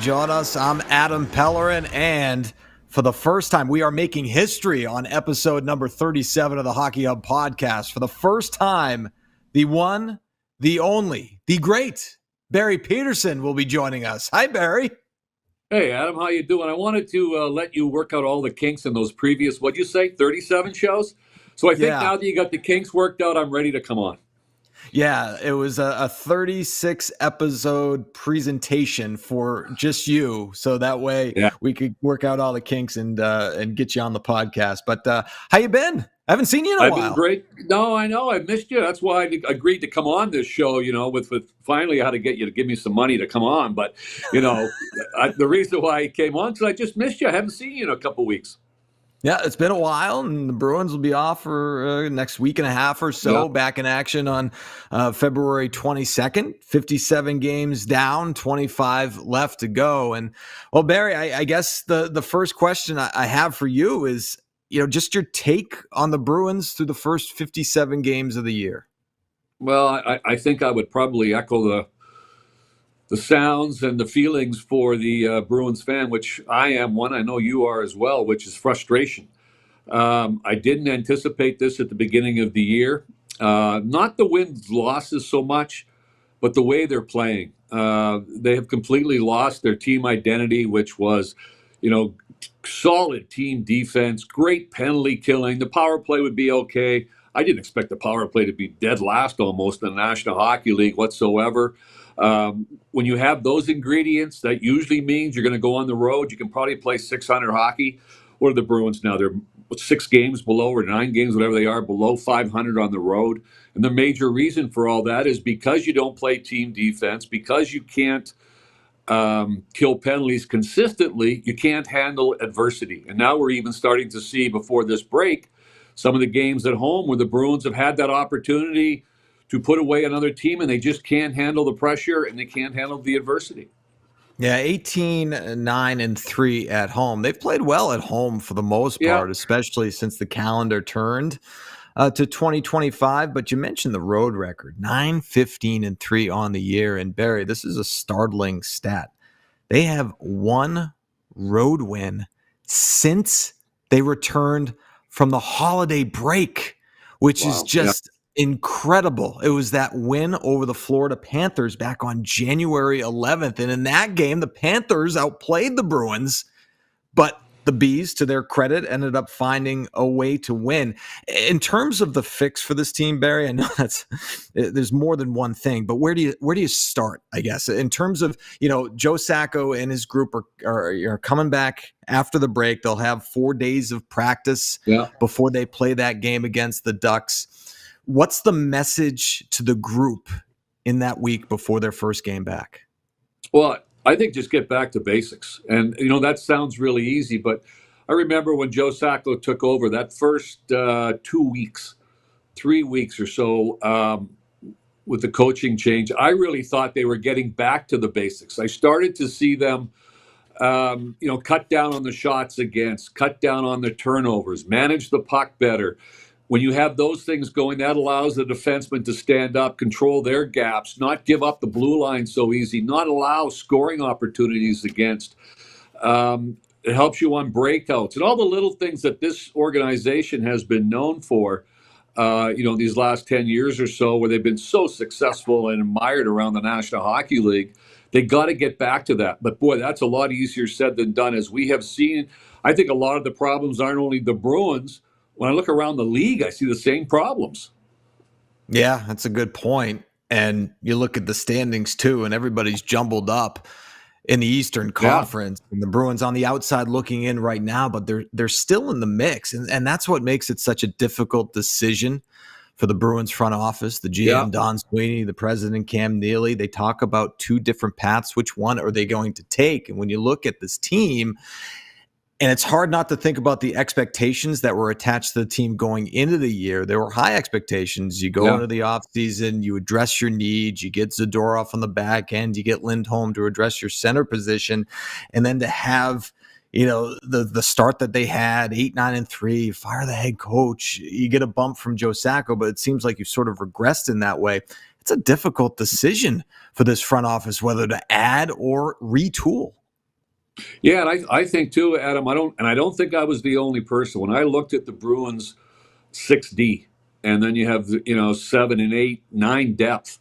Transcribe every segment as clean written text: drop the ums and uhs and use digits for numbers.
Join us. I'm Adam Pellerin, and for the first time, we are making history on episode number 37 of the Hockey Hub podcast. For the first time, the one, the only, the great Barry Pederson will be joining us. Hi, Barry. Hey, Adam, how you doing? I wanted to let you work out all the kinks in those previous, what'd you say, 37 shows? So I think now that you got the kinks worked out, I'm ready to come on. Yeah, it was a 36 episode presentation for just you, so that way we could work out all the kinks and get you on the podcast. But how you been? I haven't seen you in a while. I've been great. No, I know. I missed you. That's why I agreed to come on this show, with finally I had to get you to give me some money to come on. But, the reason why I came on is I just missed you. I haven't seen you in a couple weeks. Yeah, it's been a while, and the Bruins will be off for next week and a half or so, back in action on February 22nd, 57 games down, 25 left to go. And, well, Barry, I guess the first question I have for you is, just your take on the Bruins through the first 57 games of the year. Well, I think I would probably echo the sounds and the feelings for the Bruins fan, which I am one. I know you are as well, which is frustration. I didn't anticipate this at the beginning of the year. Not the wins, losses so much, but the way they're playing. They have completely lost their team identity, which was, solid team defense, great penalty killing. The power play would be okay. I didn't expect the power play to be dead last almost in the National Hockey League whatsoever. When you have those ingredients, that usually means you're going to go on the road. You can probably play 600 hockey. What are the Bruins now? They're 6 games below or 9 games, whatever they are, below 500 on the road. And the major reason for all that is because you don't play team defense, because you can't kill penalties consistently, you can't handle adversity. And now we're even starting to see before this break some of the games at home where the Bruins have had that opportunity to put away another team, and they just can't handle the pressure and they can't handle the adversity. Yeah, 18-9-3 at home. They've played well at home for the most part, especially since the calendar turned to 2025. But you mentioned the road record, 9-15-3 on the year. And Barry, this is a startling stat. They have one road win since they returned from the holiday break, which is just incredible. It was that win over the Florida Panthers back on January 11th. And in that game, the Panthers outplayed the Bruins, but the Bees, to their credit, ended up finding a way to win. In terms of the fix for this team, Barry, I know there's more than one thing, but where do you start, I guess, in terms of, Joe Sacco and his group are coming back after the break. They'll have 4 days of practice before they play that game against the Ducks. What's the message to the group in that week before their first game back? Well, I think just get back to basics. And, that sounds really easy, but I remember when Joe Sacco took over that first 2 weeks, 3 weeks or so with the coaching change, I really thought they were getting back to the basics. I started to see them, cut down on the shots against, cut down on the turnovers, manage the puck better. When you have those things going, that allows the defensemen to stand up, control their gaps, not give up the blue line so easy, not allow scoring opportunities against. It helps you on breakouts and all the little things that this organization has been known for, these last 10 years or so, where they've been so successful and admired around the National Hockey League. They got to get back to that. But, boy, that's a lot easier said than done. As we have seen, I think a lot of the problems aren't only the Bruins. When I look around the league, I see the same problems. Yeah, that's a good point. And you look at the standings, too, and everybody's jumbled up in the Eastern Conference. And the Bruins on the outside looking in right now, but they're still in the mix. And that's what makes it such a difficult decision for the Bruins front office, the GM Don Sweeney, the president Cam Neely. They talk about 2 different paths. Which one are they going to take? And when you look at this team, and it's hard not to think about the expectations that were attached to the team going into the year. There were high expectations. You go into the offseason, you address your needs, you get Zadorov on the back end, you get Lindholm to address your center position, and then to have the start that they had, 8-9-3, fire the head coach, you get a bump from Joe Sacco, but it seems like you've sort of regressed in that way. It's a difficult decision for this front office, whether to add or retool. Yeah, and I think too, Adam. I don't think I was the only person when I looked at the Bruins 6D, and then you have 7 and 8, 9 depth.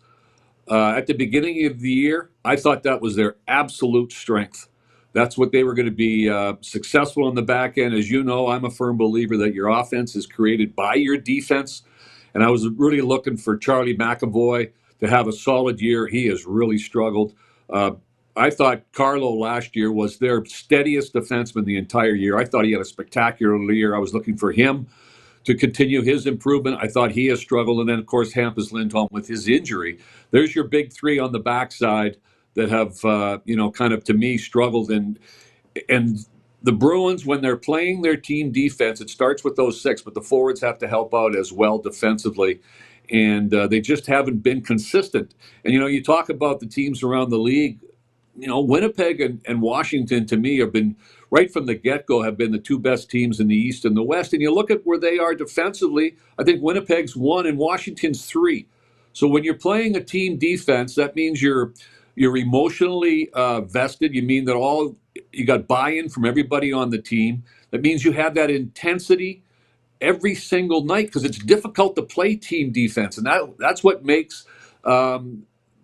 At the beginning of the year, I thought that was their absolute strength. That's what they were going to be successful on the back end. As you know, I'm a firm believer that your offense is created by your defense. And I was really looking for Charlie McAvoy to have a solid year. He has really struggled. Uh, I thought Carlo last year was their steadiest defenseman the entire year. I thought he had a spectacular year. I was looking for him to continue his improvement. I thought he has struggled. And then, of course, Hampus Lindholm with his injury. There's your big three on the backside that have, kind of, to me, struggled. And the Bruins, when they're playing their team defense, it starts with those six, but the forwards have to help out as well defensively. And they just haven't been consistent. And, you talk about the teams around the league. Winnipeg and Washington, to me, have been right from the get-go have been the two best teams in the East and the West. And you look at where they are defensively, I think Winnipeg's 1 and Washington's 3. So when you're playing a team defense, that means you're emotionally vested. You mean that you got buy-in from everybody on the team. That means you have that intensity every single night because it's difficult to play team defense, and that's what makes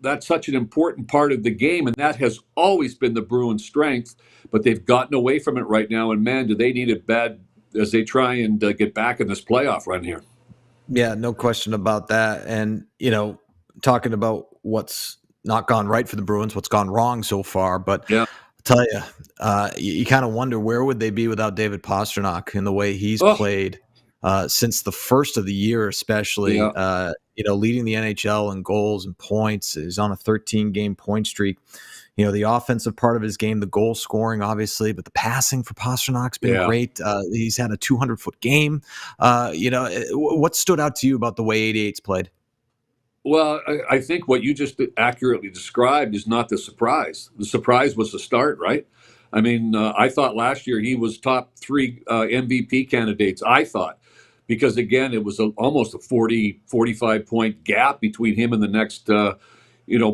that's such an important part of the game, and that has always been the Bruins' strength. But they've gotten away from it right now, and man, do they need it bad as they try and get back in this playoff run here. Yeah, no question about that. And talking about what's not gone right for the Bruins, what's gone wrong so far, but yeah. I'll tell you, you kind of wonder where would they be without David Pastrnak and the way he's played since the first of the year, especially. Yeah. Leading the NHL in goals and points. He's on a 13-game point streak. The offensive part of his game, the goal scoring, obviously, but the passing for Pasternak's been great. He's had a 200-foot game. What stood out to you about the way 88's played? Well, I think what you just accurately described is not the surprise. The surprise was the start, right? I mean, I thought last year he was top 3 MVP candidates, I thought, because, again, it was almost a 40, 45-point gap between him and the next,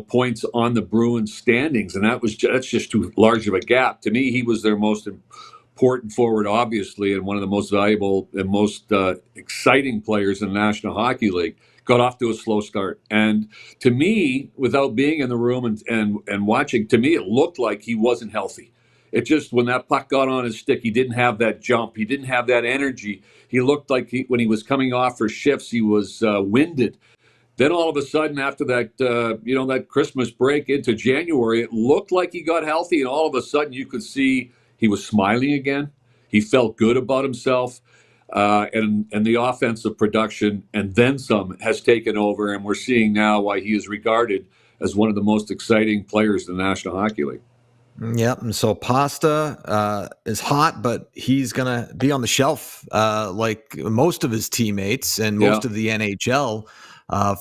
points on the Bruins standings. And that's just too large of a gap. To me, he was their most important forward, obviously, and one of the most valuable and most exciting players in the National Hockey League. Got off to a slow start. And to me, without being in the room and watching, to me, it looked like he wasn't healthy. It just, when that puck got on his stick, he didn't have that jump. He didn't have that energy. He looked like when he was coming off for shifts, he was winded. Then all of a sudden, after that, that Christmas break into January, it looked like he got healthy. And all of a sudden, you could see he was smiling again. He felt good about himself. And the offensive production and then some has taken over, and we're seeing now why he is regarded as one of the most exciting players in the National Hockey League. Yep. And so Pasta is hot, but he's going to be on the shelf like most of his teammates and most of the NHL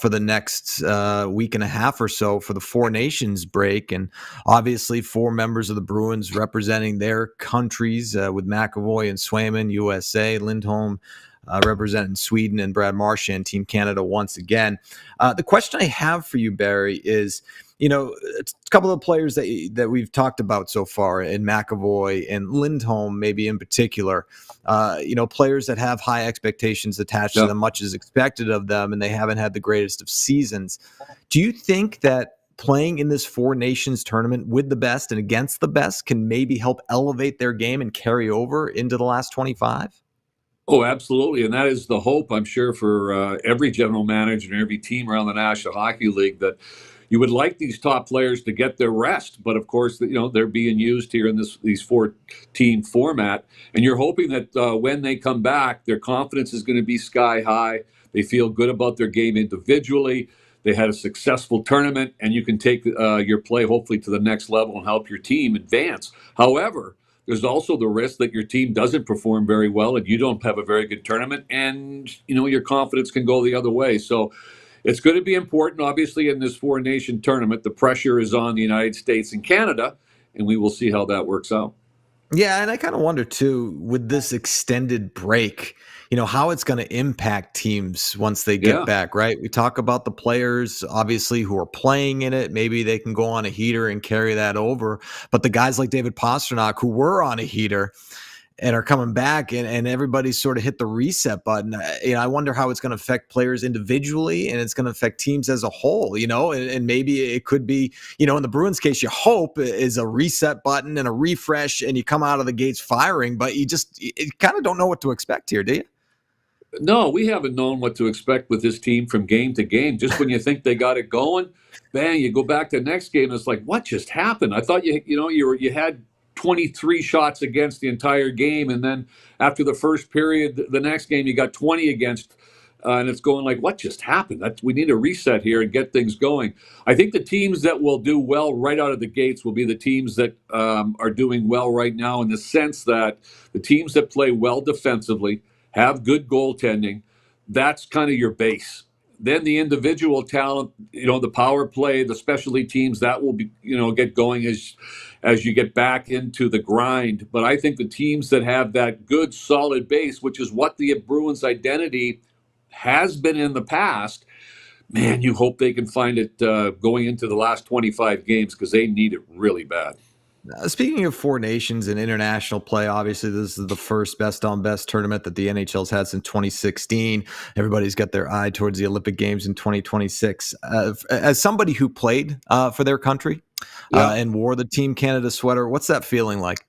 for the next week and a half or so for the Four Nations break. And obviously 4 members of the Bruins representing their countries with McAvoy and Swayman, USA, Lindholm representing Sweden, and Brad Marchand, Team Canada once again. The question I have for you, Barry, is, it's a couple of players that we've talked about so far, in McAvoy and Lindholm, maybe in particular, players that have high expectations attached to them, much is expected of them, and they haven't had the greatest of seasons. Do you think that playing in this Four Nations tournament with the best and against the best can maybe help elevate their game and carry over into the last 25? Oh, absolutely. And that is the hope, I'm sure, for every general manager and every team around the National Hockey League, that you would like these top players to get their rest. But, of course, they're being used here in these 4-team format. And you're hoping that when they come back, their confidence is going to be sky high. They feel good about their game individually. They had a successful tournament, and you can take your play, hopefully, to the next level and help your team advance. However, there's also the risk that your team doesn't perform very well and you don't have a very good tournament, and your confidence can go the other way. So it's going to be important, obviously, in this Four-Nation tournament. The pressure is on the United States and Canada, and we will see how that works out. Yeah, and I kind of wonder too, with this extended break, how it's going to impact teams once they get Yeah. back, right? We talk about the players, obviously, who are playing in it. Maybe they can go on a heater and carry that over. But the guys like David Pastrnak, who were on a heater and are coming back, and everybody's sort of hit the reset button. I wonder how it's going to affect players individually, and it's going to affect teams as a whole, and maybe it could be, in the Bruins case, you hope is a reset button and a refresh, and you come out of the gates firing, but you kind of don't know what to expect here, do you? No, we haven't known what to expect with this team from game to game. Just when you think they got it going, bang, you go back to the next game, and it's like, what just happened? I thought you had 23 shots against the entire game, and then after the first period, the next game you got 20 against, and it's going like, what just happened? We need a reset here and get things going. I think the teams that will do well right out of the gates will be the teams that are doing well right now, in the sense that the teams that play well defensively, have good goaltending. That's kind of your base. Then the individual talent, the power play, the specialty teams, that will be, get going as you get back into the grind. But I think the teams that have that good, solid base, which is what the Bruins' identity has been in the past, man, you hope they can find it going into the last 25 games, because they need it really bad. Speaking of Four Nations and international play, obviously this is the first best-on-best tournament that the NHL's had since 2016. Everybody's got their eye towards the Olympic Games in 2026. As somebody who played for their country and wore the Team Canada sweater, what's that feeling like?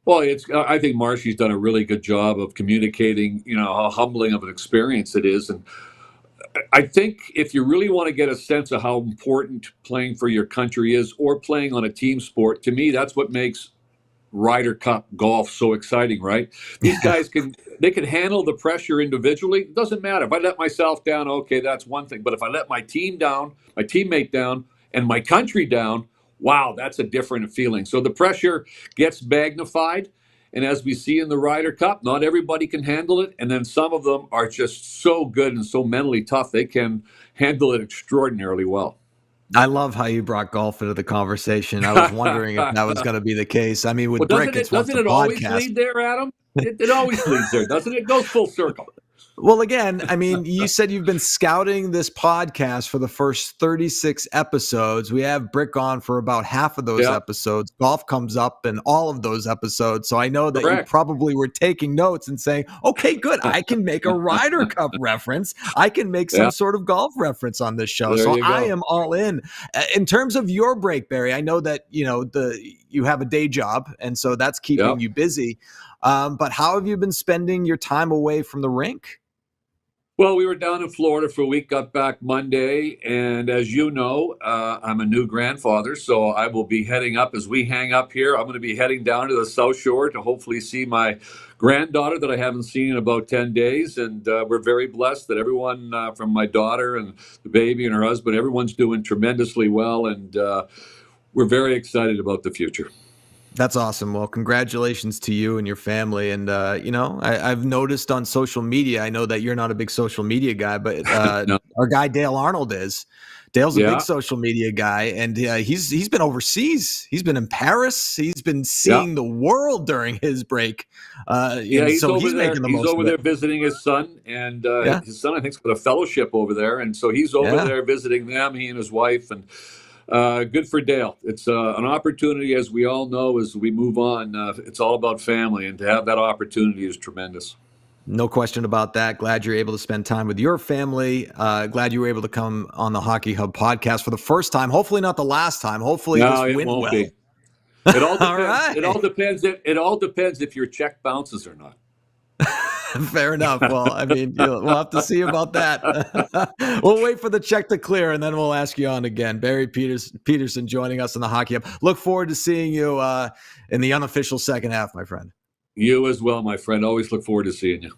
Well, I think Marshy's done a really good job of communicating, how humbling of an experience it is. And I think if you really want to get a sense of how important playing for your country is, or playing on a team sport, to me, that's what makes Ryder Cup golf so exciting, right? These guys can handle the pressure individually. It doesn't matter. If I let myself down, okay, that's one thing. But if I let my team down, my teammate down, and my country down, wow, that's a different feeling. So the pressure gets magnified. And as we see in the Ryder Cup, not everybody can handle it. And then some of them are just so good and so mentally tough, they can handle it extraordinarily well. I love how you brought golf into the conversation. I was wondering if that was going to be the case. I mean, with Brick, doesn't it always lead there, Adam? It always leads there, doesn't it? It goes full circle. Well, again, I mean, you said you've been scouting this podcast for the first 36 episodes. We have Brick on for about half of those episodes. Golf comes up in all of those episodes. So I know that you probably were taking notes and saying, okay, good, I can make a Ryder Cup reference. I can make some sort of golf reference on this show. So I am all in. In terms of your break, Barry, I know that, you have a day job, and so that's keeping you busy. But how have you been spending your time away from the rink? Well, we were down in Florida for a week, got back Monday, and as you know, I'm a new grandfather, so I will be heading up as we hang up here. I'm going to be heading down to the South Shore to hopefully see my granddaughter that I haven't seen in about 10 days, and we're very blessed that everyone from my daughter and the baby and her husband, everyone's doing tremendously well, and we're very excited about the future. That's awesome. Well, congratulations to you and your family. And, I've noticed on social media, I know that you're not a big social media guy, but No. our guy Dale Arnold is. Dale's a big social media guy, and he's been overseas. He's been in Paris. He's been seeing the world during his break. He's so over he's there. making the He's most over of there it. visiting his son, and his son, I think, has got a fellowship over there, and so he's over there visiting them. He and his wife, and good for Dale. It's an opportunity, as we all know, as we move on. It's all about family, and to have that opportunity is tremendous. No question about that. Glad you're able to spend time with your family. Glad you were able to come on the Hockey Hub podcast for the first time. Hopefully not the last time. Hopefully this went well. Be. It all depends. All right. It all depends if your check bounces or not. Fair enough. Well, I mean, we'll have to see about that. We'll wait for the check to clear, and then we'll ask you on again. Barry Pederson joining us on the Hockey Hub. Look forward to seeing you in the unofficial second half, my friend. You as well, my friend. Always look forward to seeing you.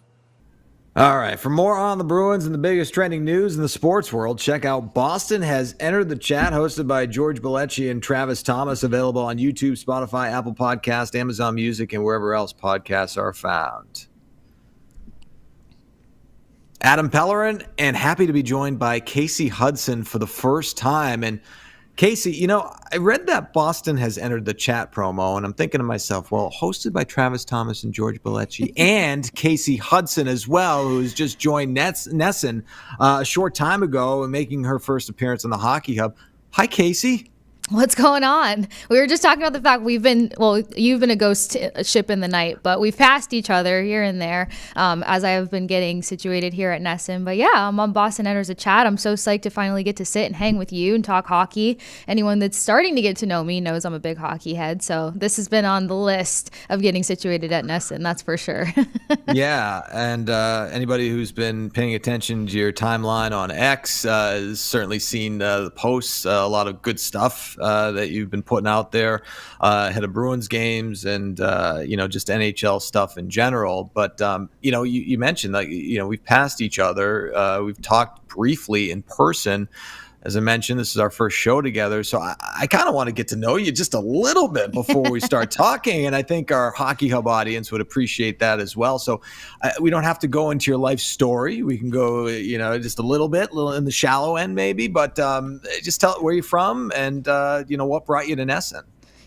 All right. For more on the Bruins and the biggest trending news in the sports world, check out Boston Has Entered the Chat, hosted by George Bellecci and Travis Thomas, available on YouTube, Spotify, Apple Podcast, Amazon Music, and wherever else podcasts are found. Adam Pellerin, and happy to be joined by Kasey Hudson for the first time. And Kasey, I read that Boston has entered the chat promo, and I'm thinking to myself, well, hosted by Travis Thomas and George Bellecci and Kasey Hudson as well, who's just joined Nesson a short time ago and making her first appearance on the Hockey Hub. Hi, Kasey. What's going on? We were just talking about the fact you've been a ghost ship in the night, but we've passed each other here and there as I have been getting situated here at Nesson. But yeah, I'm on Boston Enters a Chat. I'm so psyched to finally get to sit and hang with you and talk hockey. Anyone that's starting to get to know me knows I'm a big hockey head. So this has been on the list of getting situated at Nesson, that's for sure. Yeah, and anybody who's been paying attention to your timeline on X has certainly seen the posts, a lot of good stuff that you've been putting out there ahead of Bruins games and, just NHL stuff in general. But, you mentioned, we've passed each other. We've talked briefly in person. As I mentioned, this is our first show together, so I kind of want to get to know you just a little bit before we start talking, and I think our Hockey Hub audience would appreciate that as well. So we don't have to go into your life story. We can go, just a little in the shallow end maybe, but just tell where you're from and, what brought you to Nesson.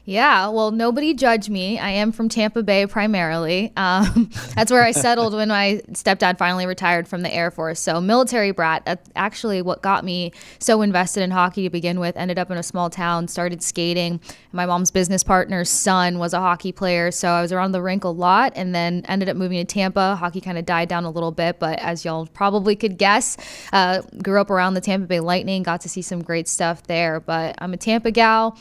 Yeah, well, nobody judge me. I am from Tampa Bay primarily. That's where I settled when my stepdad finally retired from the Air Force. So military brat. That's actually what got me so invested in hockey to begin with. Ended up in a small town, started skating. My mom's business partner's son was a hockey player, so I was around the rink a lot, and then ended up moving to Tampa. Hockey kind of died down a little bit, but as y'all probably could guess, grew up around the Tampa Bay Lightning, got to see some great stuff there. But I'm a Tampa gal.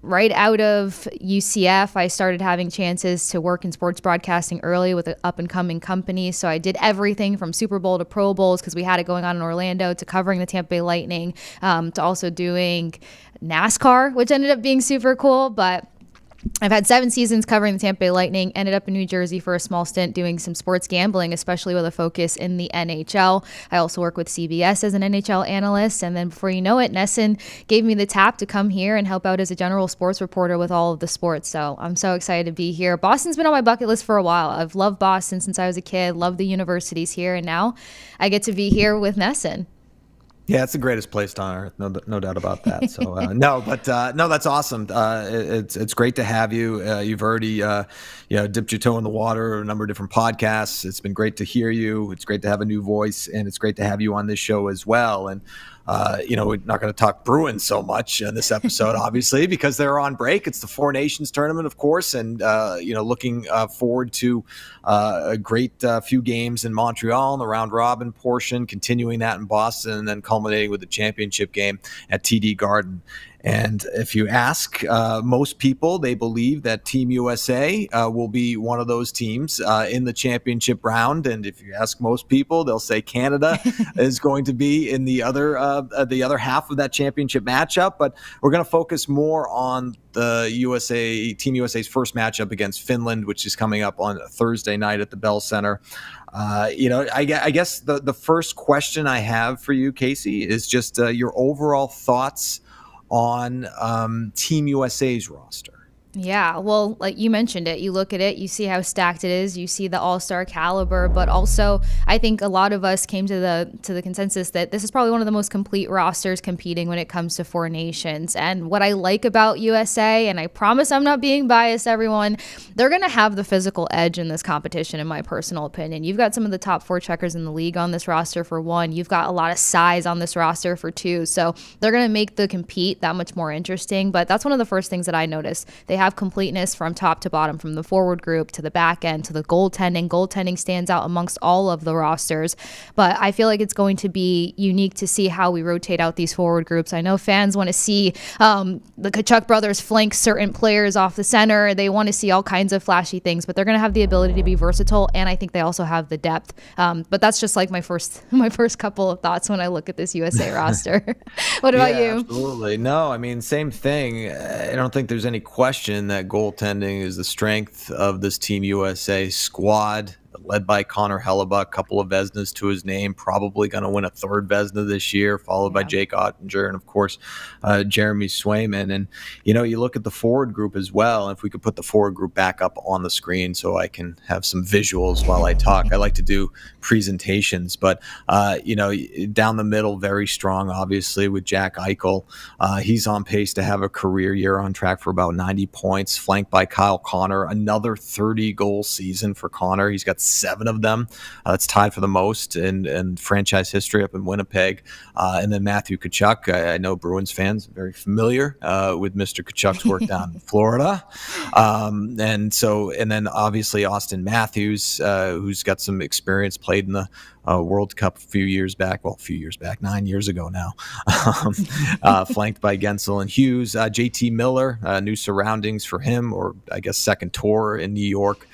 Right out of UCF, I started having chances to work in sports broadcasting early with an up-and-coming company. So I did everything from Super Bowl to Pro Bowls because we had it going on in Orlando, to covering the Tampa Bay Lightning, to also doing NASCAR, which ended up being super cool. But I've had 7 seasons covering the Tampa Bay Lightning, ended up in New Jersey for a small stint doing some sports gambling, especially with a focus in the NHL. I also work with CBS as an NHL analyst. And then before you know it, Nesson gave me the tap to come here and help out as a general sports reporter with all of the sports. So I'm so excited to be here. Boston's been on my bucket list for a while. I've loved Boston since I was a kid, loved the universities here, and now I get to be here with Nesson. Yeah, it's the greatest place on earth, no doubt about that. So that's awesome. It's great to have you. You've already dipped your toe in the water, a number of different podcasts. It's been great to hear you. It's great to have a new voice, and it's great to have you on this show as well. And we're not going to talk Bruins so much in this episode, obviously, because they're on break. It's the Four Nations tournament, of course, and looking forward to a great few games in Montreal in the round robin portion, continuing that in Boston, and then culminating with the championship game at TD Garden. And if you ask most people, they believe that Team USA will be one of those teams in the championship round. And if you ask most people, they'll say Canada is going to be in the other half of that championship matchup. But we're going to focus more on the Team USA's first matchup against Finland, which is coming up on Thursday night at the Bell Center. I guess the first question I have for you, Kasey, is just your overall thoughts on Team USA's roster. Yeah, well, like you mentioned it, you look at it, you see how stacked it is, you see the all-star caliber, but also I think a lot of us came to the consensus that this is probably one of the most complete rosters competing when it comes to Four Nations. And what I like about USA, and I promise I'm not being biased, everyone, they're going to have the physical edge in this competition, in my personal opinion. You've got some of the top forecheckers in the league on this roster for one. You've got a lot of size on this roster for two. So they're going to make the compete that much more interesting. But that's one of the first things that I noticed. They have completeness from top to bottom, from the forward group to the back end to the goaltending. Goaltending stands out amongst all of the rosters, but I feel like it's going to be unique to see how we rotate out these forward groups. I know fans want to see the Tkachuk brothers flank certain players off the center. They want to see all kinds of flashy things, but they're going to have the ability to be versatile, and I think they also have the depth. But that's just like my first couple of thoughts when I look at this USA roster. What about you? Absolutely. No, I mean, same thing. I don't think there's any question that goaltending is the strength of this Team USA squad. led by Connor Hellebuck, a couple of Vezinas to his name, probably going to win a third Vezina this year, followed by Jake Ottinger and, of course, Jeremy Swayman. And, you look at the forward group as well. If we could put the forward group back up on the screen so I can have some visuals while I talk. I like to do presentations, but, down the middle, very strong, obviously, with Jack Eichel. He's on pace to have a career year, on track for about 90 points, flanked by Kyle Connor, another 30-goal season for Connor. He's got 7 of them. That's tied for the most in franchise history up in Winnipeg. And then Matthew Tkachuk. I know Bruins fans are very familiar with Mr. Tkachuk's work down in Florida. And then obviously Austin Matthews, who's got some experience, played in the World Cup a few years back, 9 years ago now, flanked by Gensel and Hughes. JT Miller, new surroundings for him, or I guess second tour in New York.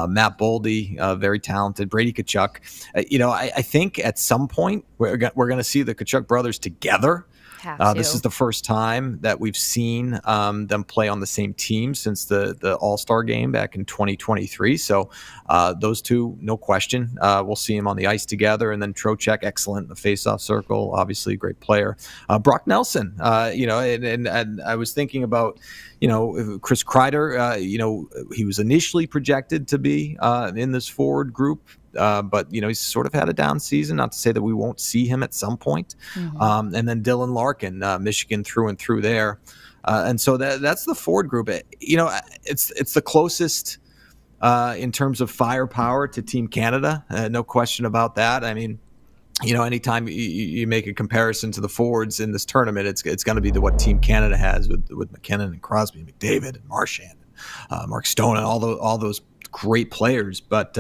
Matt Boldy, very talented. Brady Tkachuk. I think at some point we're going to see the Tkachuk brothers together. This is the first time that we've seen them play on the same team since the All-Star game back in 2023. So those two, no question, we'll see them on the ice together. And then Trocheck, excellent in the faceoff circle, obviously a great player. Brock Nelson, and I was thinking about, Chris Kreider, he was initially projected to be in this forward group. But he's sort of had a down season. Not to say that we won't see him at some point. Mm-hmm. And then Dylan Larkin, Michigan through and through there. And so that's the forward group. It's the closest in terms of firepower to Team Canada. No question about that. I mean, anytime you make a comparison to the forwards in this tournament, it's going to be to what Team Canada has with McKinnon and Crosby and McDavid and Marchand, Mark Stone, and all those great players. But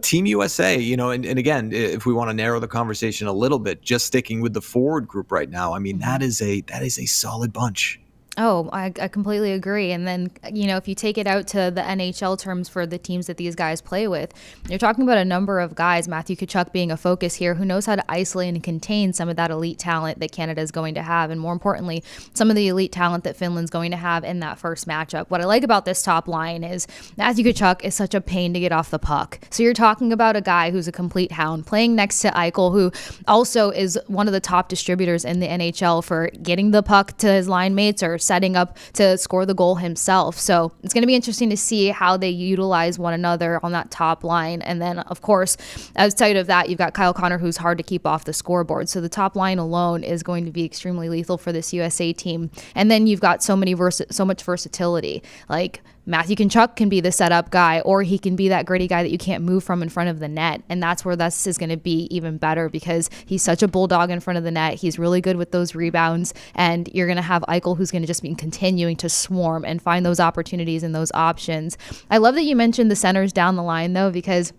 Team USA, and again, if we want to narrow the conversation a little bit, just sticking with the forward group right now, I mean, that is a solid bunch. Oh, I completely agree. And then, if you take it out to the NHL terms for the teams that these guys play with, you're talking about a number of guys, Matthew Tkachuk being a focus here, who knows how to isolate and contain some of that elite talent that Canada is going to have. And more importantly, some of the elite talent that Finland's going to have in that first matchup. What I like about this top line is Matthew Tkachuk is such a pain to get off the puck. So you're talking about a guy who's a complete hound playing next to Eichel, who also is one of the top distributors in the NHL for getting the puck to his line mates or setting up to score the goal himself. So it's going to be interesting to see how they utilize one another on that top line. And then, of course, outside of that, you've got Kyle Connor, who's hard to keep off the scoreboard. So the top line alone is going to be extremely lethal for this USA team. And then you've got so much versatility. Like Matthew Tkachuk can be the setup guy, or he can be that gritty guy that you can't move from in front of the net. And that's where this is going to be even better, because he's such a bulldog in front of the net. He's really good with those rebounds. And you're going to have Eichel, who's going to just be continuing to swarm and find those opportunities and those options. I love that you mentioned the centers down the line, though, because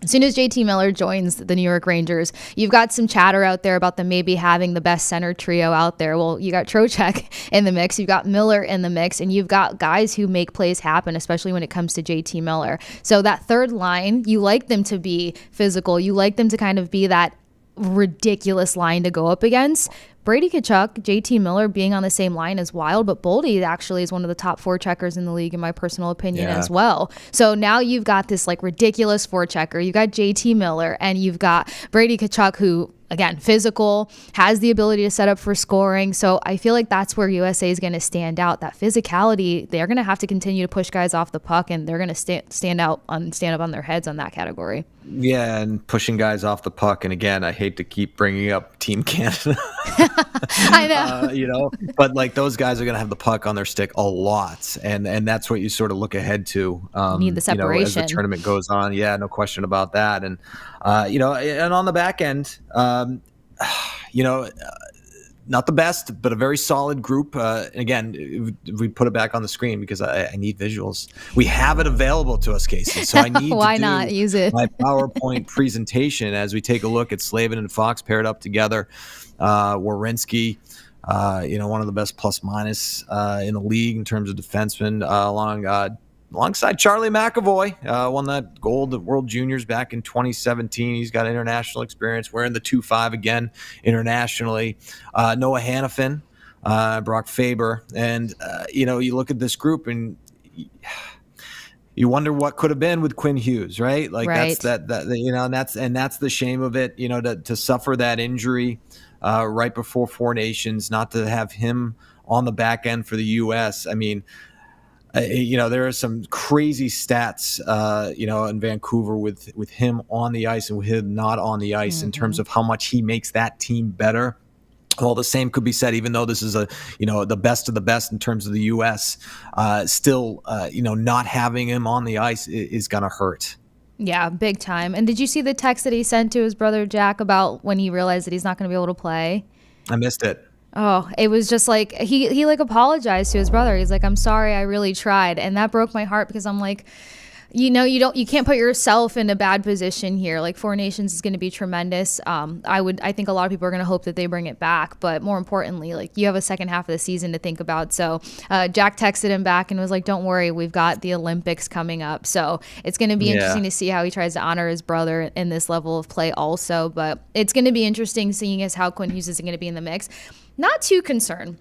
as soon as JT Miller joins the New York Rangers, you've got some chatter out there about them maybe having the best center trio out there. Well, you got Trocheck in the mix, you've got Miller in the mix, and you've got guys who make plays happen, especially when it comes to JT Miller. So that third line, you like them to be physical. You like them to kind of be that ridiculous line to go up against. Brady Tkachuk, JT Miller being on the same line is wild, but Boldy actually is one of the top forecheckers in the league, in my personal opinion, as well. So now you've got this like ridiculous forechecker. You've got JT Miller, and you've got Brady Tkachuk, who, again, physical, has the ability to set up for scoring. So I feel like that's where USA is going to stand out. That physicality, they're going to have to continue to push guys off the puck, and they're going to stand up on their heads on that category. Yeah, and pushing guys off the puck. And again, I hate to keep bringing up Team Canada. I know. But like those guys are going to have the puck on their stick a lot. And that's what you sort of look ahead to. Need the separation. As the tournament goes on. Yeah, no question about that. And, and on the back end, not the best, but a very solid group. Again, we put it back on the screen because I need visuals. We have it available to us, Kasey. So I need Why to do not use it? my PowerPoint presentation as we take a look at Slavin and Fox paired up together. Werenski, one of the best plus minus in the league in terms of defensemen, alongside Charlie McAvoy, won that gold at World Juniors back in 2017. He's got international experience, wearing the 2-5 again internationally. Noah Hannafin, Brock Faber. And, you look at this group and You wonder what could have been with Quinn Hughes, right? Like Right. and that's the shame of it, to suffer that injury right before Four Nations, not to have him on the back end for the U.S. I mean, there are some crazy stats, in Vancouver with him on the ice and with him not on the ice in terms of how much he makes that team better. Well, the same could be said, even though this is the best of the best in terms of the U.S. Still, not having him on the ice is going to hurt. Yeah, big time. And did you see the text that he sent to his brother Jack about when he realized that he's not going to be able to play? I missed it. Oh, it was just like he like apologized to his brother. He's like, "I'm sorry, I really tried," and that broke my heart because I'm like, you can't put yourself in a bad position here. Like Four Nations is going to be tremendous. I think a lot of people are going to hope that they bring it back, but more importantly, like you have a second half of the season to think about. So Jack texted him back and was like, "Don't worry, we've got the Olympics coming up." So it's going to be interesting to see how he tries to honor his brother in this level of play also. But it's going to be interesting seeing as how Quinn Hughes is going to be in the mix. Not too concerned.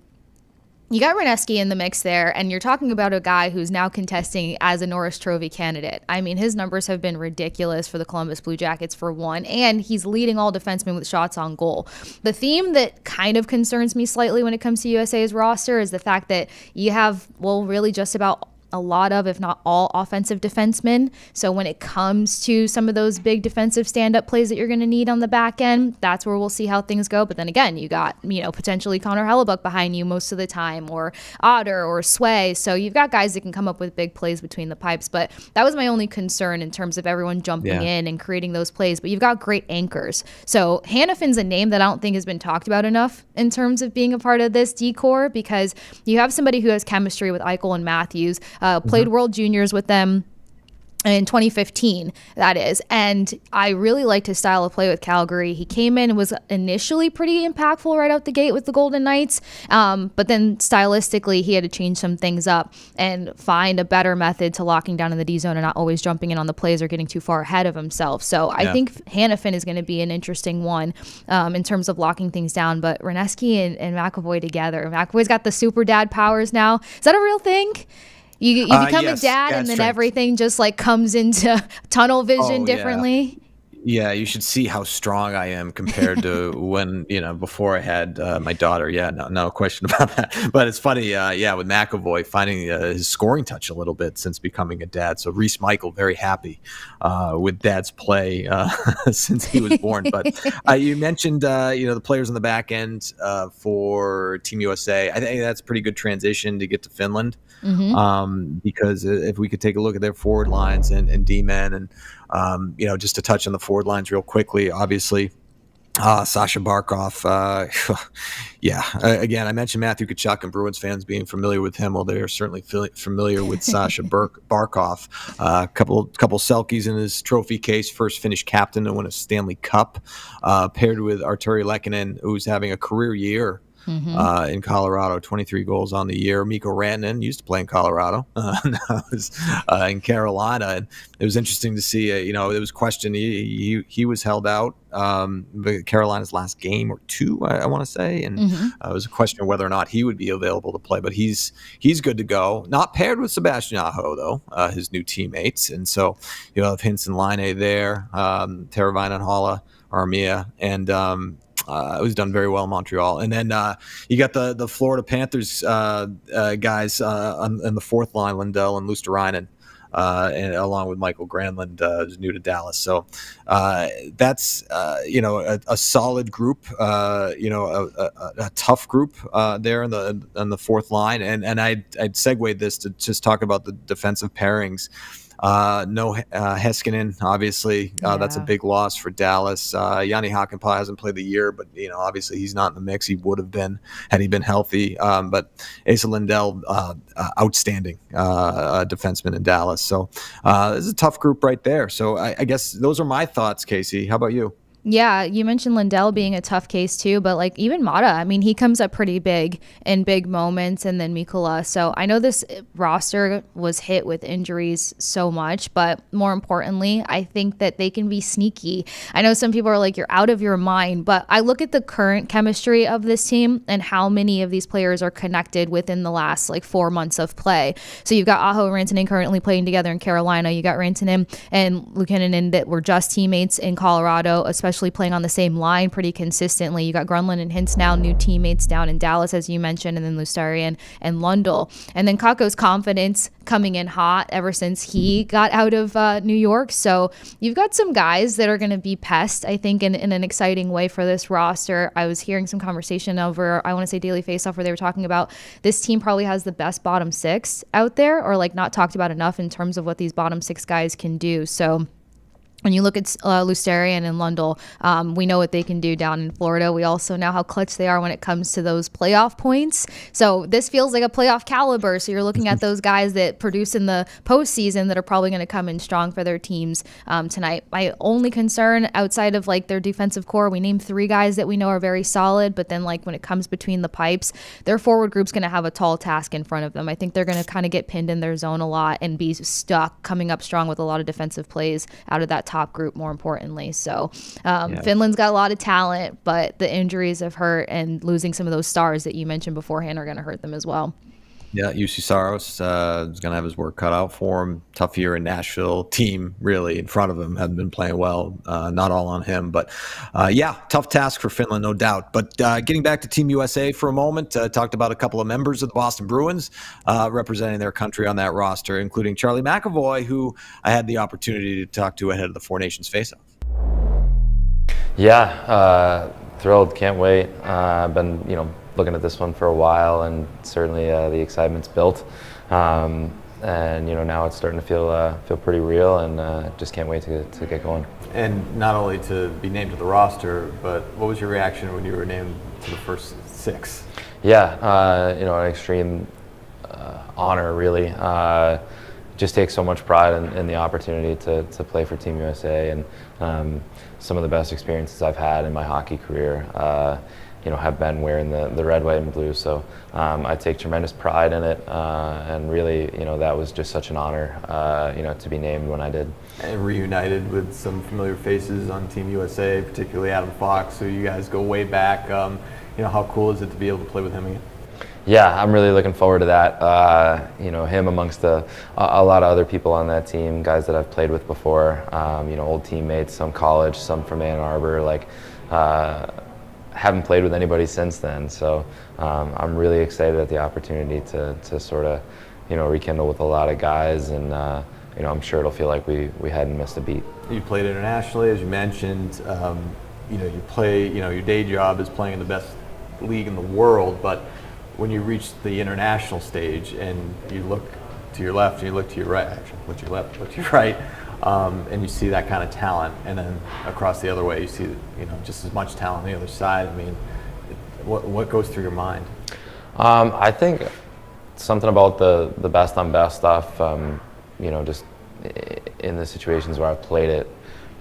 You got Reneski in the mix there, and you're talking about a guy who's now contesting as a Norris Trophy candidate. I mean, his numbers have been ridiculous for the Columbus Blue Jackets for one, and he's leading all defensemen with shots on goal. The theme that kind of concerns me slightly when it comes to USA's roster is the fact that you have, really just about a lot of, if not all, offensive defensemen. So when it comes to some of those big defensive stand-up plays that you're going to need on the back end, that's where we'll see how things go. But then again, you got, potentially Connor Hellebuck behind you most of the time, or Otter or Sway. So you've got guys that can come up with big plays between the pipes. But that was my only concern in terms of everyone jumping in and creating those plays. But you've got great anchors. So Hannafin's a name that I don't think has been talked about enough in terms of being a part of this decor, because you have somebody who has chemistry with Eichel and Matthews. Played World Juniors with them in 2015, that is. And I really liked his style of play with Calgary. He came in and was initially pretty impactful right out the gate with the Golden Knights. But then stylistically, he had to change some things up and find a better method to locking down in the D zone and not always jumping in on the plays or getting too far ahead of himself. So I think Hannafin is going to be an interesting one in terms of locking things down. But Reneski and McAvoy together. McAvoy's got the super dad powers now. Is that a real thing? You become a dad and then strength. Everything just like comes into tunnel vision differently. Yeah, you should see how strong I am compared to when, before I had my daughter. Yeah, no question about that. But it's funny, with McAvoy finding his scoring touch a little bit since becoming a dad. So Reese Michael, very happy with dad's play since he was born. But you mentioned, the players on the back end for Team USA. I think that's a pretty good transition to get to Finland. Because if we could take a look at their forward lines and D-men and, just to touch on the forward lines real quickly, obviously, Sasha Barkov. Again, I mentioned Matthew Tkachuk and Bruins fans being familiar with him. Well, they are certainly familiar with Sasha Barkov. Couple Selkies in his trophy case. First Finnish captain to win a Stanley Cup, paired with Arturi Lehkonen, who's having a career year. In Colorado, 23 goals on the year. Mikko Rantanen used to play in Colorado. Now was in Carolina, and it was interesting to see. It was questioned. He was held out Carolina's last game or two, I want to say, and it was a question of whether or not he would be available to play. But he's good to go. Not paired with Sebastian Aho though, his new teammates, and so you have Hintz and Laine there, Teravainen, Haula, Armia, and. It was done very well in Montreal. And then you got the Florida Panthers guys on the fourth line, Lindell and Luosterainen, and along with Michael Granlund, who's new to Dallas. So that's, a solid group, a tough group there on the fourth line. And I'd segue this to just talk about the defensive pairings. No Heiskanen, obviously. That's a big loss for Dallas. Yanni Hakanpää hasn't played the year, but obviously he's not in the mix. He would have been had he been healthy. But Asa Lindell, outstanding defenseman in Dallas. So this is a tough group right there. So I guess those are my thoughts, Kasey. How about you? Yeah, you mentioned Lindell being a tough case too, but like even Mata, I mean, he comes up pretty big in big moments, and then Mikkola. So I know this roster was hit with injuries so much, but more importantly, I think that they can be sneaky. I know some people are like, you're out of your mind, but I look at the current chemistry of this team and how many of these players are connected within the last like 4 months of play. So you've got Aho and Rantanen currently playing together in Carolina. You got Rantanen and Luukkonen that were just teammates in Colorado, especially playing on the same line pretty consistently. You got Grunland and Hintz now, new teammates down in Dallas, as you mentioned, and then Lustarian and Lundell. And then Kakko's confidence coming in hot ever since he got out of New York. So you've got some guys that are going to be pests, I think, in an exciting way for this roster. I was hearing some conversation over, I want to say Daily Faceoff, where they were talking about this team probably has the best bottom six out there, or like not talked about enough in terms of what these bottom six guys can do. So when you look at Lustarian and Lundell, we know what they can do down in Florida. We also know how clutch they are when it comes to those playoff points. So this feels like a playoff caliber. So you're looking at those guys that produce in the postseason that are probably going to come in strong for their teams tonight. My only concern outside of like their defensive core, we named 3 guys that we know are very solid, but then like when it comes between the pipes, their forward group's going to have a tall task in front of them. I think they're going to kind of get pinned in their zone a lot and be stuck coming up strong with a lot of defensive plays out of that top group, more importantly. So Finland's got a lot of talent, but the injuries have hurt, and losing some of those stars that you mentioned beforehand are going to hurt them as well. Yeah, UC Saros is going to have his work cut out for him. Tough year in Nashville. Team really in front of him hasn't been playing well. Not all on him, but yeah, tough task for Finland, no doubt. But getting back to Team USA for a moment, talked about a couple of members of the Boston Bruins representing their country on that roster, including Charlie McAvoy, who I had the opportunity to talk to ahead of the Four Nations Faceoff. Yeah, thrilled. Can't wait. I've been, looking at this one for a while, and certainly the excitement's built. And now it's starting to feel pretty real, and just can't wait to get going. And not only to be named to the roster, but what was your reaction when you were named to the first 6? Yeah, an extreme honor, really. Just take so much pride in the opportunity to play for Team USA, and some of the best experiences I've had in my hockey career have been wearing the red, white, and blue. So I take tremendous pride in it, and really, that was just such an honor, to be named when I did. And reunited with some familiar faces on Team USA, particularly Adam Fox, who you guys go way back. How cool is it to be able to play with him again? Yeah, I'm really looking forward to that. Him amongst a lot of other people on that team, guys that I've played with before, old teammates, some college, some from Ann Arbor, haven't played with anybody since then. So I'm really excited at the opportunity to sort of, rekindle with a lot of guys, and I'm sure it'll feel like we hadn't missed a beat. You played internationally, as you mentioned. You play, your day job is playing in the best league in the world, but when you reach the international stage and you look to your left and you look to your right, actually look to your left, look to your right, and you see that kind of talent, and then across the other way you see just as much talent on the other side. I mean, what goes through your mind? I think something about the best on best stuff, just in the situations where I've played it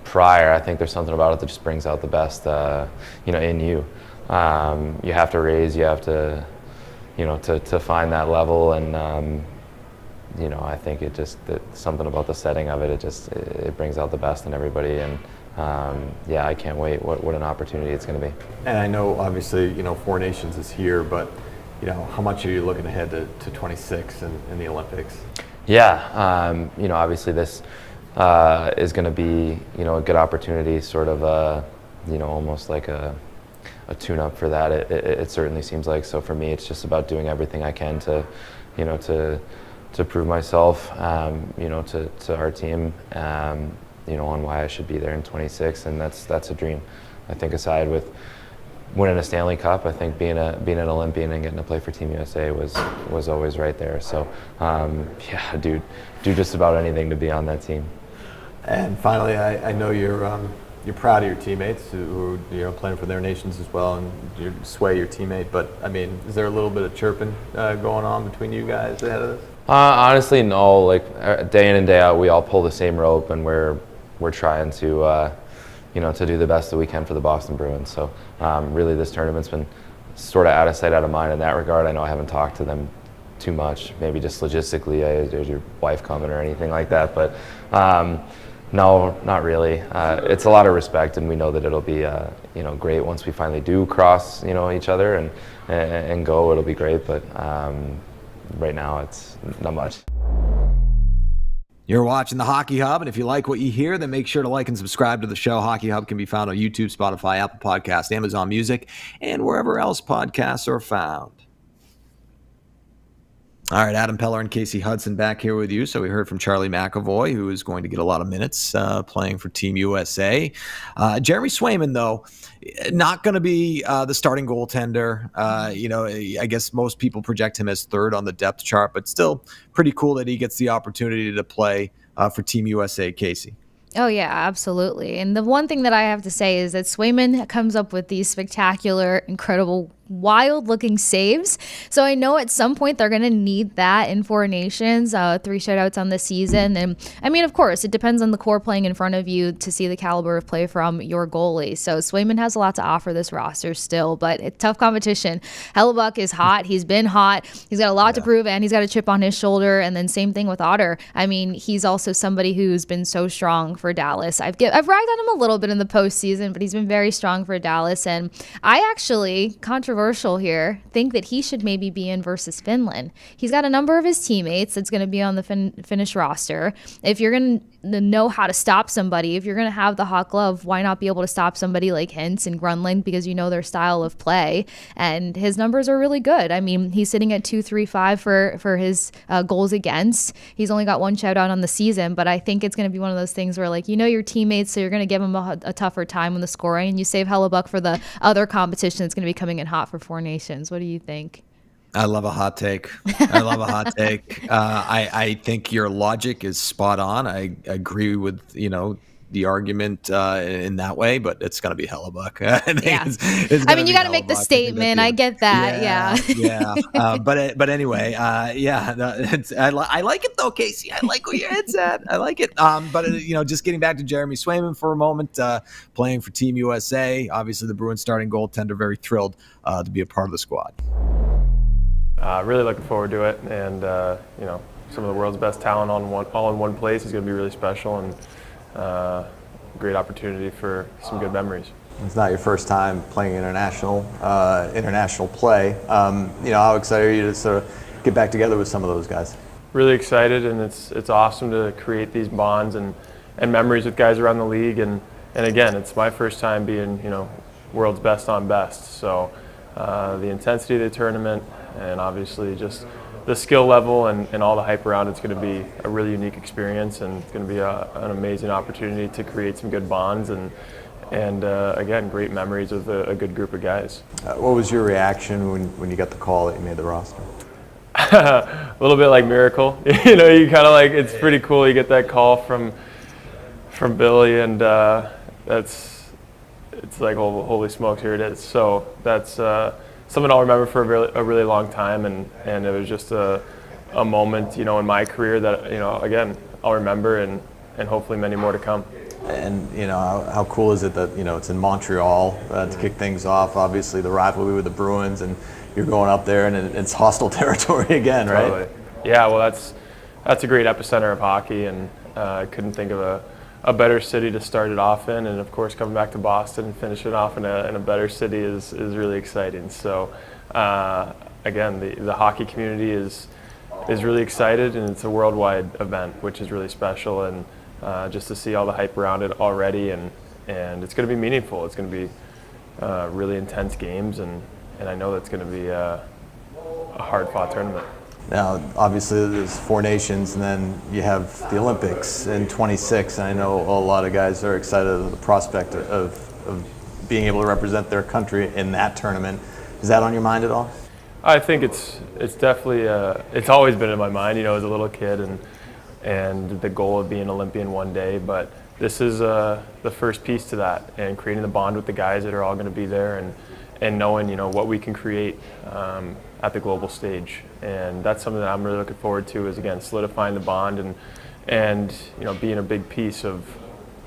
prior, I think there's something about it that just brings out the best in you. You have to raise, you have to to find that level, and I think something about the setting of it, it brings out the best in everybody, and I can't wait. What an opportunity it's going to be. And I know obviously Four Nations is here, but how much are you looking ahead to 26 in the Olympics? Yeah, obviously this is going to be a good opportunity, sort of almost like a tune-up for that. It certainly seems like. So for me, it's just about doing everything I can to prove myself, to our team, on why I should be there in 26, and that's a dream. I think aside with winning a Stanley Cup, I think being an Olympian and getting to play for Team USA was always right there. So do just about anything to be on that team. And finally, I know you're proud of your teammates who playing for their nations as well, and you Sway, your teammate. But I mean, is there a little bit of chirping going on between you guys ahead of this? Honestly, no. Like day in and day out, we all pull the same rope, and we're trying to to do the best that we can for the Boston Bruins. So really this tournament's been sort of out of sight, out of mind in that regard. I know I haven't talked to them too much, maybe just logistically, is your wife coming or anything like that, but no, not really. It's a lot of respect, and we know that it'll be great once we finally do cross each other and go. It'll be great, but right now it's not much. You're watching the Hockey Hub, and if you like what you hear, then make sure to like and subscribe to the show. Hockey Hub can be found on YouTube, Spotify, Apple Podcasts, Amazon Music, and wherever else podcasts are found. All right, Adam Pellerin and Kasey Hudson back here with you. So we heard from Charlie McAvoy, who is going to get a lot of minutes playing for Team USA. Jeremy Swayman, though, not going to be the starting goaltender. I guess most people project him as third on the depth chart, but still pretty cool that he gets the opportunity to play for Team USA. Kasey. Oh, yeah, absolutely. And the one thing that I have to say is that Swayman comes up with these spectacular, incredible, wild-looking saves. So I know at some point they're going to need that in Four Nations, 3 shutouts on the season. And, I mean, of course, it depends on the core playing in front of you to see the caliber of play from your goalie. So Swayman has a lot to offer this roster still, but it's tough competition. Hellebuyck is hot. He's been hot. He's got a lot to prove, and he's got a chip on his shoulder. And then same thing with Otter. I mean, he's also somebody who's been so strong for Dallas. I've ragged on him a little bit in the postseason, but he's been very strong for Dallas. And I actually, controversial here, think that he should maybe be in versus Finland. He's got a number of his teammates that's going to be on the Finnish roster. If you're going to know how to stop somebody, if you're going to have the hot glove, why not be able to stop somebody like Hintz and Grunling, because you know their style of play, and his numbers are really good. I mean, he's sitting at 2.35 for his goals against. He's only got 1 shutout on the season, but I think it's going to be one of those things where, like, you know your teammates, so you're going to give them a tougher time when the scoring, and you save Hellebuyck for the other competition that's going to be coming in hot for Four Nations. What do you think? I love a hot take. I think your logic is spot on. I agree with, the argument in that way, but it's going to be Hellebuyck. I mean, you got to make the statement. I get that. Yeah. But anyway, I like it though, Kasey. I like where your head's at. I like it. But just getting back to Jeremy Swayman for a moment, playing for Team USA. Obviously, the Bruins starting goaltender. Very thrilled to be a part of the squad. Really looking forward to it, and some of the world's best talent all in one place is going to be really special, and great opportunity for some good memories. It's not your first time playing international play. How excited are you to sort of get back together with some of those guys? Really excited, and it's awesome to create these bonds and memories with guys around the league, and again, it's my first time being world's best on best. So the intensity of the tournament, and obviously just the skill level and all the hype around it's going to be a really unique experience, and it's going to be an amazing opportunity to create some good bonds and again, great memories with a good group of guys. What was your reaction when you got the call that you made the roster? A little bit like miracle. You kind of like, it's pretty cool. You get that call from Billy, and it's like, holy smokes, here it is. So that's something I'll remember for a really long time, and it was just a moment, in my career that, again, I'll remember, and hopefully many more to come. And how cool is it that it's in Montreal to kick things off? Obviously, the rivalry with the Bruins, and you're going up there, and it's hostile territory again, right? Totally. Yeah, well, that's a great epicenter of hockey, and I couldn't think of a better city to start it off in, and of course coming back to Boston and finishing it off in a better city is really exciting. So again, the hockey community is really excited, and it's a worldwide event, which is really special, and just to see all the hype around it already, and it's going to be meaningful. It's going to be really intense games, and I know that's going to be a hard-fought tournament. Now, obviously, there's Four Nations, and then you have the Olympics in 26. And I know a lot of guys are excited at the prospect of being able to represent their country in that tournament. Is that on your mind at all? I think it's definitely it's always been in my mind. As a little kid, and the goal of being an Olympian one day. But this is the first piece to that, and creating the bond with the guys that are all going to be there, and knowing what we can create at the global stage. And that's something that I'm really looking forward to, is again solidifying the bond and being a big piece of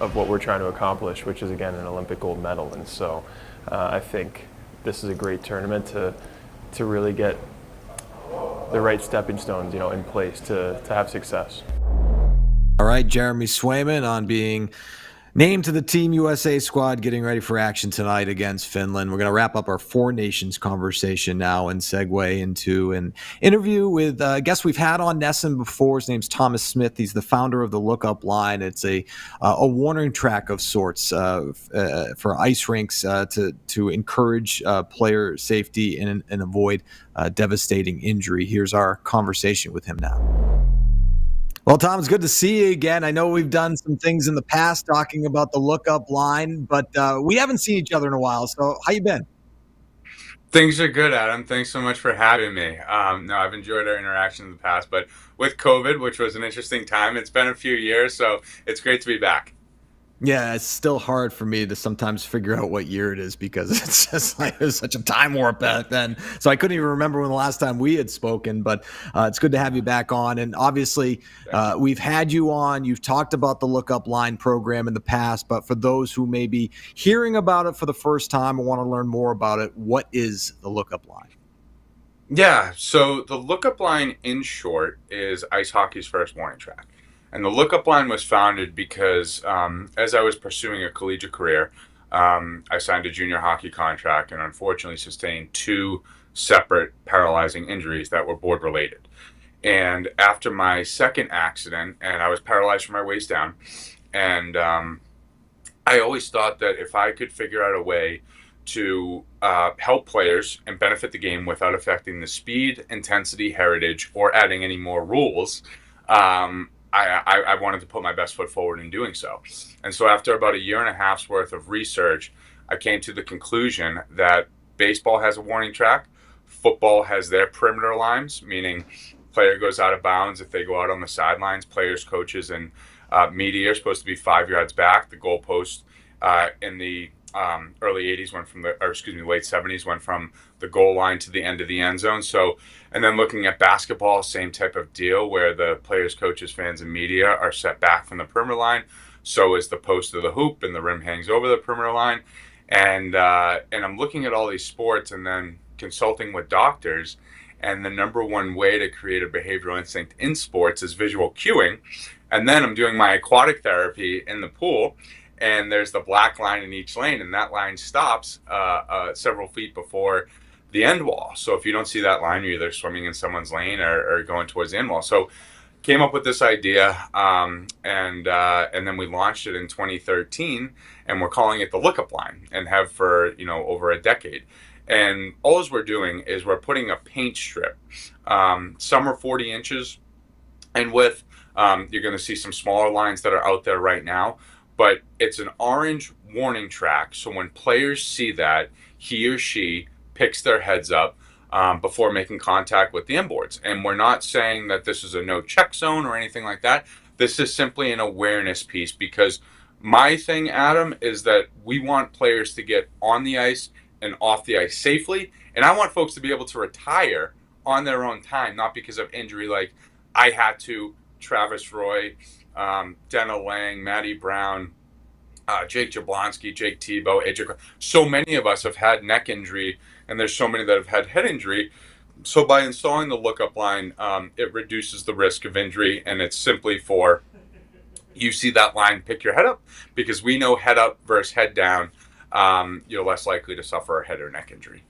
of what we're trying to accomplish, which is, again, an Olympic gold medal. And so I think this is a great tournament to really get the right stepping stones, in place to have success. All right, Jeremy Swayman on being named to the Team USA squad, getting ready for action tonight against Finland. We're going to wrap up our Four Nations conversation now and segue into an interview with a guest we've had on Nesson before. His name's Thomas Smith. He's the founder of the Lookup Line. It's a warning track of sorts for ice rinks to encourage player safety and avoid devastating injury. Here's our conversation with him now. Well, Tom, it's good to see you again. I know we've done some things in the past talking about the Lookup Line, but we haven't seen each other in a while. So how you been? Things are good, Adam. Thanks so much for having me. No, I've enjoyed our interaction in the past, but with COVID, which was an interesting time, it's been a few years, so it's great to be back. Yeah, it's still hard for me to sometimes figure out what year it is because it's just like it was such a time warp back then. So I couldn't even remember when the last time we had spoken, but it's good to have you back on. And obviously, we've had you on. You've talked about the Lookup Line program in the past, but for those who may be hearing about it for the first time and want to learn more about it, what is the Lookup Line? Yeah, so the Lookup Line, in short, is ice hockey's first warning track. And the Lookup Line was founded because as I was pursuing a collegiate career, I signed a junior hockey contract and unfortunately sustained 2 separate paralyzing injuries that were board related. And after my second accident, and I was paralyzed from my waist down, and I always thought that if I could figure out a way to help players and benefit the game without affecting the speed, intensity, heritage, or adding any more rules, I wanted to put my best foot forward in doing so. And so after about 1.5 years worth of research, I came to the conclusion that baseball has a warning track, football has their perimeter lines, meaning player goes out of bounds if they go out on the sidelines. Players, coaches, and media are supposed to be 5 yards back. The goalpost in the early 80s late 70s went from the goal line to the end of the end zone. So, and then looking at basketball, same type of deal where the players, coaches, fans, and media are set back from the perimeter line. So is the post of the hoop, and the rim hangs over the perimeter line. And I'm looking at all these sports and then consulting with doctors. And the number one way to create a behavioral instinct in sports is visual cueing. And then I'm doing my aquatic therapy in the pool, and there's the black line in each lane, and that line stops several feet before the end wall. So if you don't see that line, you're either swimming in someone's lane or going towards the end wall. So came up with this idea, and then we launched it in 2013, and we're calling it the Lookup Line, and have for over a decade. And all we're doing is we're putting a paint strip. Some are 40 inches in width. You're going to see some smaller lines that are out there right now, but it's an orange warning track. So when players see that, he or she picks their heads up before making contact with the inboards. And we're not saying that this is a no check zone or anything like that. This is simply an awareness piece, because my thing, Adam, is that we want players to get on the ice and off the ice safely. And I want folks to be able to retire on their own time, not because of injury like I had to, Travis Roy, Dena Lang, Matty Brown, Jake Jablonski, Jake Tebow, AJ. So many of us have had neck injury, and there's so many that have had head injury. So by installing the Lookup Line, it reduces the risk of injury, and it's simply for you see that line, pick your head up, because we know head up versus head down, you're less likely to suffer a head or neck injury.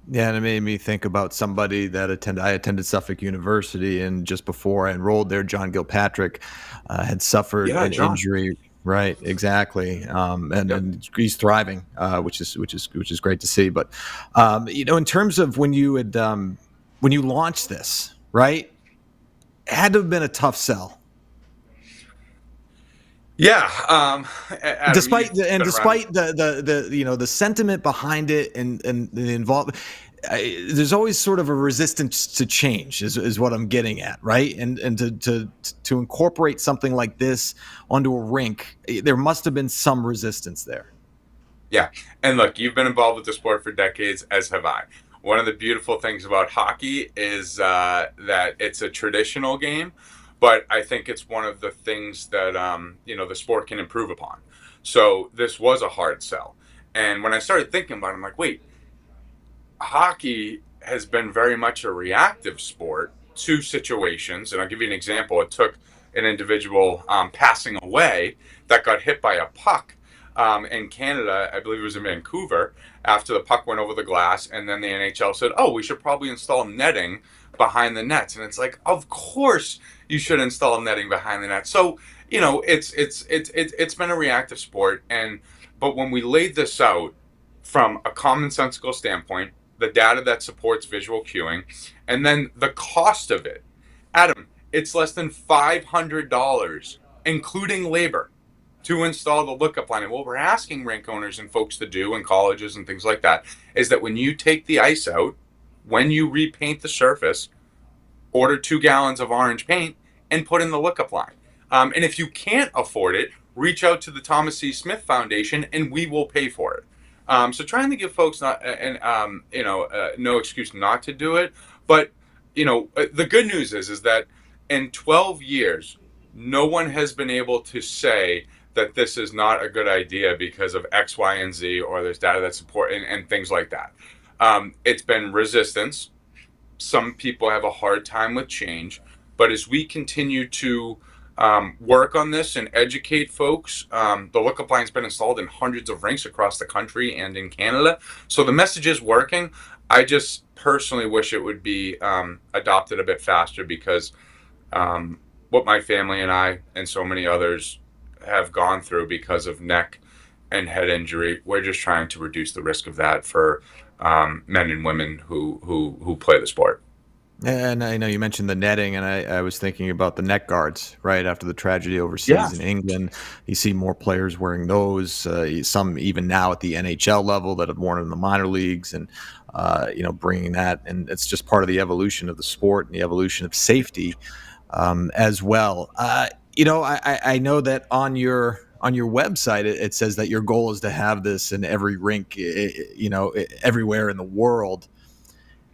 Yeah, and it made me think about somebody that I attended Suffolk University, and just before I enrolled there, John Gilpatrick had suffered an injury. Right, exactly, and he's thriving, which is great to see. But in terms of when you launched this, right, it had to have been a tough sell. Yeah, Adam, despite the sentiment behind it and the involvement, there's always sort of a resistance to change is what I'm getting at, right? And to incorporate something like this onto a rink, there must have been some resistance there. Yeah, and look, you've been involved with the sport for decades, as have I. One of the beautiful things about hockey is that it's a traditional game, but I think it's one of the things that the sport can improve upon. So this was a hard sell. And when I started thinking about it, I'm like, wait, hockey has been very much a reactive sport to situations. And I'll give you an example. It took an individual passing away that got hit by a puck in Canada. I believe it was in Vancouver, after the puck went over the glass. And then the NHL said, oh, we should probably install netting behind the nets. And it's like, of course you should install netting behind the net. So, it's been a reactive sport. But when we laid this out from a commonsensical standpoint, the data that supports visual cueing, and then the cost of it, Adam, it's less than $500, including labor, to install the lookup line. And what we're asking rink owners and folks to do, and colleges and things like that, is that when you take the ice out, when you repaint the surface, order 2 gallons of orange paint and put in the lookup line. And if you can't afford it, reach out to the Thomas C. Smith Foundation and we will pay for it. So trying to give folks no excuse not to do it. But, the good news is that in 12 years, no one has been able to say that this is not a good idea because of X, Y, and Z, or there's data that support and things like that. It's been resistance. Some people have a hard time with change. But as we continue to work on this and educate folks, the lookup line's been installed in hundreds of rinks across the country and in Canada. So the message is working. I just personally wish it would be adopted a bit faster, because what my family and I and so many others have gone through because of neck and head injury, we're just trying to reduce the risk of that for men and women who play the sport. And I know you mentioned the netting, and I was thinking about the net guards, right? After the tragedy overseas in England, you see more players wearing those, some even now at the NHL level that have worn it in the minor leagues, and, bringing that. And it's just part of the evolution of the sport and the evolution of safety as well. I know that on your website, it says that your goal is to have this in every rink, everywhere in the world.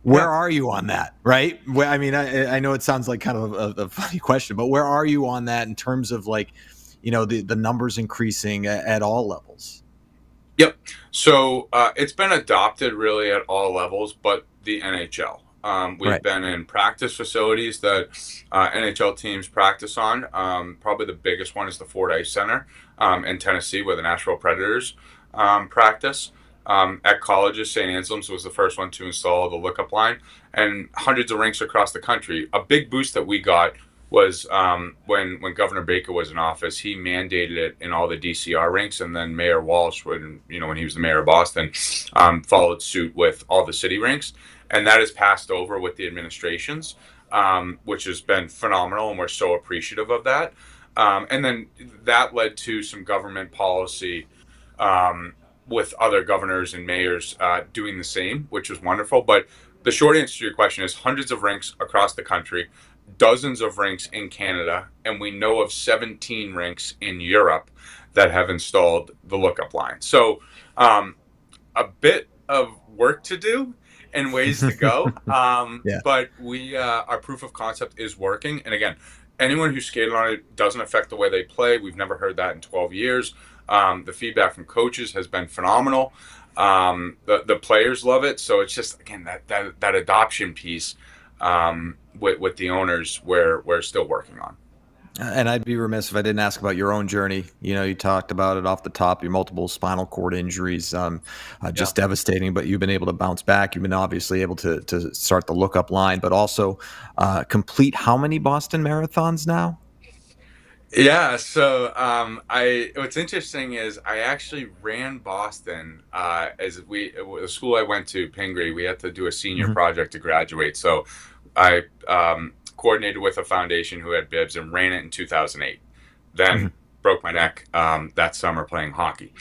Where are you on that, right? I mean, I know it sounds like kind of a funny question, but where are you on that in terms of the numbers increasing at all levels? Yep. So it's been adopted really at all levels, but the NHL. We've been in practice facilities that NHL teams practice on. Probably the biggest one is the Ford Ice Center in Tennessee, where the Nashville Predators practice. At colleges, St. Anselm's was the first one to install the lookup line, and hundreds of rinks across the country. A big boost that we got was when Governor Baker was in office. He mandated it in all the DCR rinks, and then Mayor Walsh, when he was the mayor of Boston, followed suit with all the city rinks, and that has passed over with the administrations, which has been phenomenal, and we're so appreciative of that. And then that led to some government policy with other governors and mayors doing the same, which was wonderful. But the short answer to your question is hundreds of rinks across the country, dozens of rinks in Canada, and we know of 17 rinks in Europe that have installed the lookup line. So a bit of work to do and ways to go. But our proof of concept is working. And again, anyone who skated on it doesn't affect the way they play. We've never heard that in 12 years. The feedback from coaches has been phenomenal. The players love it. So it's just, again, that adoption piece with the owners we're still working on. And I'd be remiss if I didn't ask about your own journey. You talked about it off the top, your multiple spinal cord injuries, just devastating, but you've been able to bounce back. You've been obviously able to start the lookup line, but also complete how many Boston marathons now? Yeah, so what's interesting is I actually ran Boston the school I went to, Pingree, we had to do a senior project to graduate. So I coordinated with a foundation who had bibs and ran it in 2008. Then broke my neck that summer playing hockey.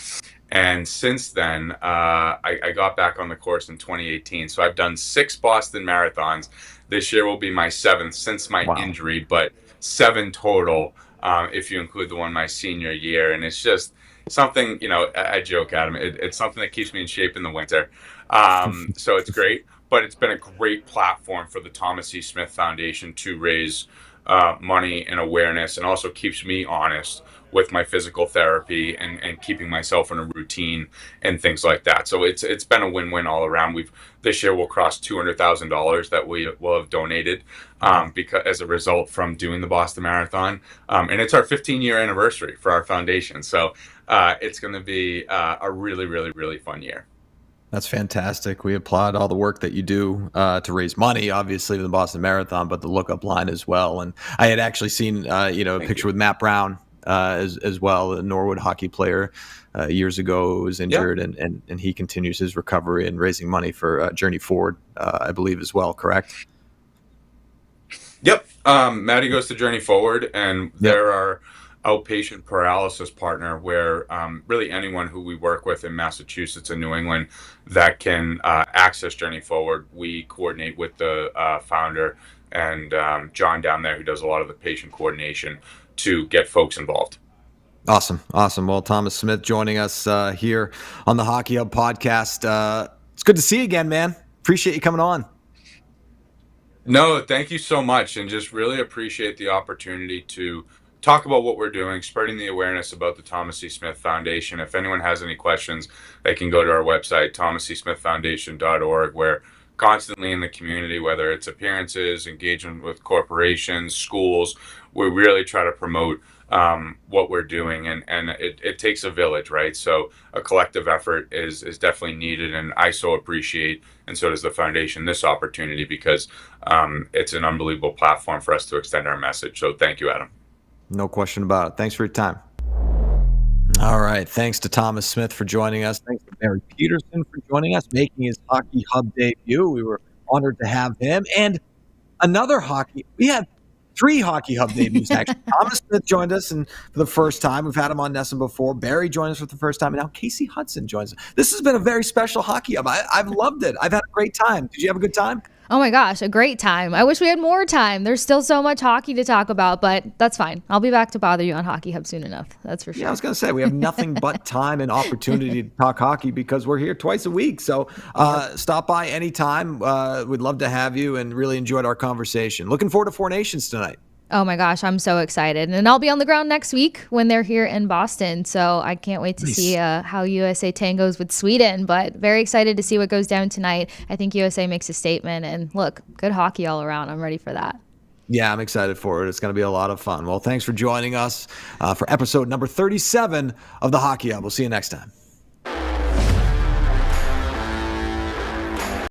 And since then, I got back on the course in 2018. So I've done 6 Boston marathons. This year will be my 7th since my injury, but 7 total. If you include the one my senior year. And it's just something, I joke, Adam, it's something that keeps me in shape in the winter. So it's great, but it's been a great platform for the Thomas C. Smith Foundation to raise money and awareness, and also keeps me honest with my physical therapy and keeping myself in a routine and things like that. So it's been a win-win all around. This year we'll cross $200,000 that we will have donated because as a result from doing the Boston Marathon, and it's our 15-year anniversary for our foundation. So it's going to be a really, really, really fun year. That's fantastic. We applaud all the work that you do to raise money, obviously, for the Boston Marathon, but the lookup line as well. And I had actually seen, a picture with Matt Brown as well, a Norwood hockey player years ago who was injured, and he continues his recovery and raising money for Journey Forward, I believe, as well, correct? Yep. Maddie goes to Journey Forward, and they're our outpatient paralysis partner, where really anyone who we work with in Massachusetts and New England that can access Journey Forward, we coordinate with the founder and John down there, who does a lot of the patient coordination to get folks involved. Awesome. Well, Thomas Smith joining us here on the Hockey Hub podcast. It's good to see you again, man. Appreciate you coming on. No, thank you so much, and just really appreciate the opportunity to talk about what we're doing, spreading the awareness about the Thomas C. Smith Foundation. If anyone has any questions, they can go to our website, thomascsmithfoundation.org, where constantly in the community, whether it's appearances, engagement with corporations, schools, we really try to promote what we're doing, and it takes a village, right? So a collective effort is definitely needed, and I so appreciate, and so does the foundation, this opportunity, because it's an unbelievable platform for us to extend our message. So thank you, Adam. No question about it. Thanks for your time. All right. Thanks to Thomas Smith for joining us. Thanks to Barry Pederson for joining us, making his Hockey Hub debut. We were honored to have him. And we had 3 Hockey Hub debuts, actually. Thomas Smith joined us for the first time. We've had him on NESN before. Barry joined us for the first time. And now Kasey Hudson joins us. This has been a very special Hockey Hub. I've loved it. I've had a great time. Did you have a good time? Oh my gosh, a great time. I wish we had more time. There's still so much hockey to talk about, but that's fine. I'll be back to bother you on Hockey Hub soon enough. That's for sure. Yeah, I was going to say, we have nothing but time and opportunity to talk hockey because we're here twice a week. So stop by anytime. We'd love to have you, and really enjoyed our conversation. Looking forward to 4 Nations tonight. Oh my gosh, I'm so excited. And I'll be on the ground next week when they're here in Boston. So I can't wait to see how USA tangos with Sweden, but very excited to see what goes down tonight. I think USA makes a statement, and look, good hockey all around. I'm ready for that. Yeah, I'm excited for it. It's going to be a lot of fun. Well, thanks for joining us for episode number 37 of the Hockey Hub. We'll see you next time.